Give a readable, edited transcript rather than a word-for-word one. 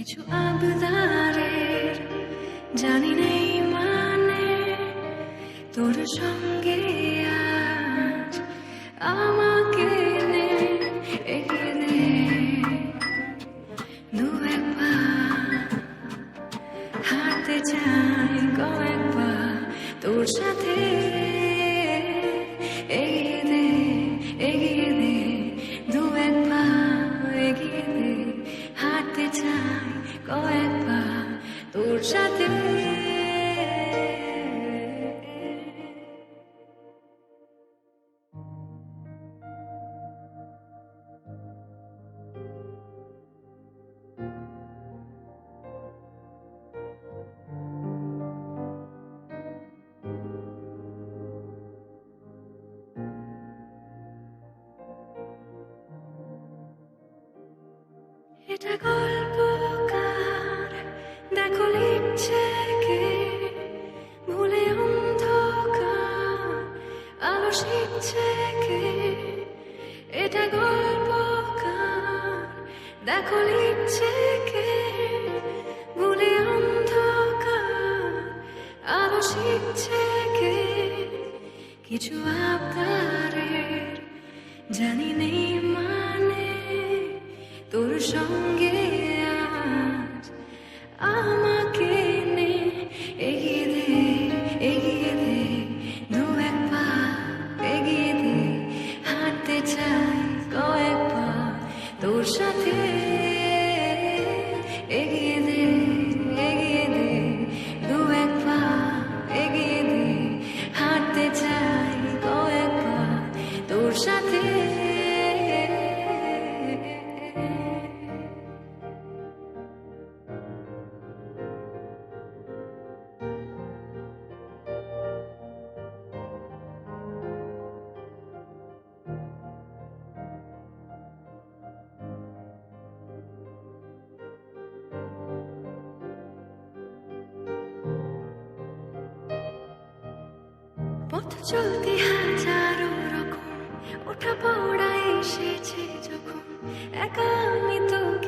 কিছু আবদারের জানি নেই মানে তোর সঙ্গে আজ আমাকে নে এগিয়ে নে দু এক পা হাঁটতে চাই কয়েক পা তোর সাথে এগিয়ে দে এগিয়ে দে দু এক পা এগিয়ে দে হাঁটতে চাই কয়েক পা তোর সাথে এটা গল্পকার দেখো লিখছে কে ভুলে অন্ধকার আলো শিখছে কে এটা গল্পকার দেখো লিখছে কে ভুলে অন্ধকার আলো শিখছে কে কিছু আবদারের জানি নেই মানে তোর সঙ্গে আজ আমাকে নে এগিয়ে দে এগিয়ে দে দু এক পা এগিয়ে দে হাঁটতে চাই কয়েক পা তোর সাথে এগিয়ে দে এগিয়ে দে দু এক পা এগিয়ে দে হাঁটতে চাই কয়েক পা তোর সাথে পথ চলতে হাজারো রকম ওঠা পড়া এসেছে যখন একা আমি তোকে